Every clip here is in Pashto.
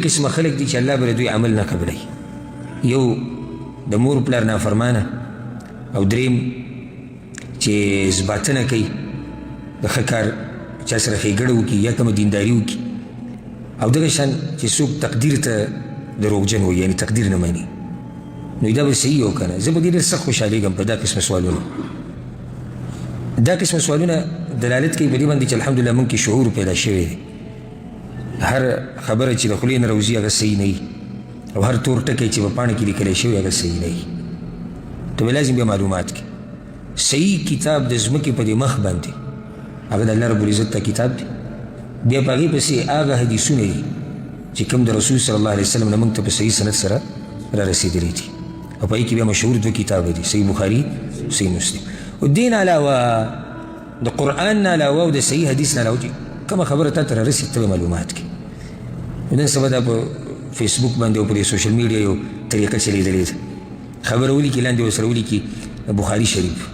قسمه خلق دي چې الله به دوی عمل نه قبلوي. یو د مور پلار نافرمانه، او دریم چې زباتنه کوي د ښه کار چا سره ښېګړه وکړي یا کومه دینداري وکړي، او دغه شان چې څوک تقدیر ته دروغجن وي، یعنی تقدیر نه مني، نو دا به صحیح و که نه. زه به ډېر سخت خوشحالېږم په دا قسمه سوالونه. دا قسمه سوالونه دلالت کوي په دې باندې چې الحمدلله موږ کې شعور پیدا شوی دی. هر خبره چې د خولې نه راوځي هغه صحیح نه وي، او هر تور ټکی چې په پاڼه کې لیکلی شوی هغه صحیح نه وي. ته به لازم بیا معلومات کې صحیح کتاب د ځمکې په دې مخ باندې هغه د الله رب العزت ته کتاب دی. بیا په هغې پسې هغه حدیثونه دي چې کوم د رسول صلی الله علیه وسلم نه موږ ته په صحیح سند سره را رسېدلی دي، او په هغې کې بیا مشهور دوه کتابه دي، صحیح بخاري، صحیح مسلم. او دې نه علاوه د قرآن نه علاوه او د صحیح حدیث نه علاوه چې کومه خبره تا ته را رسېږي ته به معلومات کې. نن سبا دا په فیسبوک باندې او په دې سوشل میډیا یو طریقه چلېدلې ده، خبره ولیکي لاندې ورسره ولیکي بخاري شریف.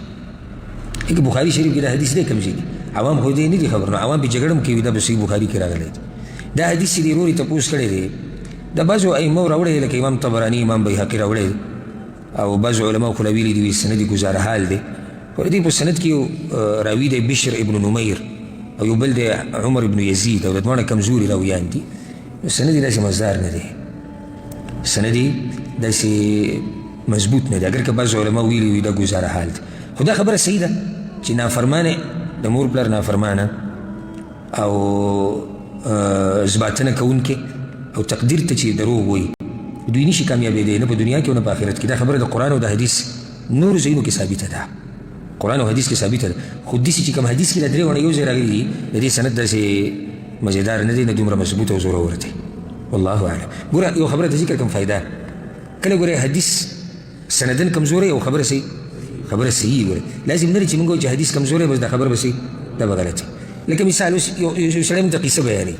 هغه بخاري شریف کې دا حدیث دی کوم ځای کې عوام خو دې نه دي خبر، نو عوام پې جګړه هم کوي دا په صحیح بخاري کې راغلی دی. دا حدیث چې دې ورور یې تپوس کړی دی د بعضو ائمو راوړی، لکه امام طبراني، امام بیهقي راوړی، او بعضو علماو خو راویلي دي سند ګزاره حال دی. خو دې په سند کې یو راوي دی بشر ابن نمیر، او یو بل دی عمر ابن یزید، او د دواړه کمزوري راویان دي. نو سند یې داسې مزدار نه دی، سند یې داسې مضبوط نه دی، اگر که بعضو علماو ویلي وي دا ګزاره حال دی. خو دا خبره صحیح ده چې نافرمانه د مور پلار نافرمانه او زباتنه کوونکې او تقدیر ته چې دروغ وایي دوی نشي کامیابېدی، نه په دنیا کې او نه په آخرت کې. دا خبره د قرآن او د حدیث نورو ځایونو کې ثابته ده، قرآن او حدیث کې ثابته ده. خو داسې چې کوم حدیث کې دا درې ونه یو ځای راغلي دي د دې سند داسې مزېدار نه دی، نه دومره مضبوط او زورور دی. والله اعلم. ګوره یو خبره د ذکر کوم فایده، کله ګوره حدیث سندن کمزوری او خبره صحیح، خبره صحیح ګوره لازم نه دی چې موږ وایو چې حدیث کمزوری بس دا خبره به صحیح، دا به غلط. لکه مثال اوس یو سړی موږ ته قصه بیانوي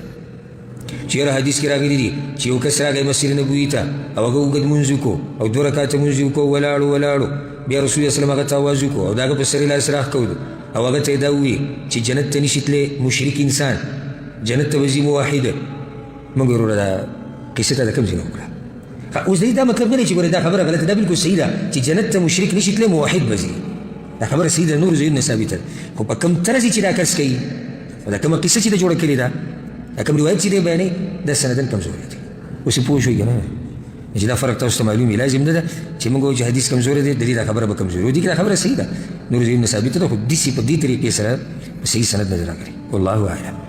چې یاره حدیث کې راغلي دي چې یو کس راغی مسجد نبوي ته او هغه اوږد لمونځ وکړو او 2 رکعته لمونځ وکړو، ولاړو بیا رسول الله صلی الله علیه وسلم هغه ته آواز وکړو او د هغه په سر یې لاس راښکولو او هغه ته یې دا وویل چې جنت ته نشي تللی مشرک انسان، جنت ته به ځي موحده. موږ وروره دا قصه ته د کوم ځای نه وکړه؟ اوس د دې دا مطلب نه دی چې ګورې دا خبره غلطه ده، بلکل صحیح ده چې جنت ته مشرک نشي تللی موحد به ځي. دا خبره صحیح ده، نورو ځایونو ثابته ده. خو په کوم طرز چې دا کس کوي او دا کومه قصه چې ده جوړه کړې ده، دا کوم روایت چې دی بیانوي دا سندن کمزوری دی. اوس یې پوه شوئ که نه چې دا فرق تاسو ته معلوم وي. لازم نه ده چې موږ وایو چې حدیث کمزوری دی، د دې دا خبره به کمزوري وي. دې کې دا خبره صحیح ده، نورو ځایونو ثابته ده، خو داسې په دې طریقې سره په صحیح سند نه ده راغلې. والله اعلم.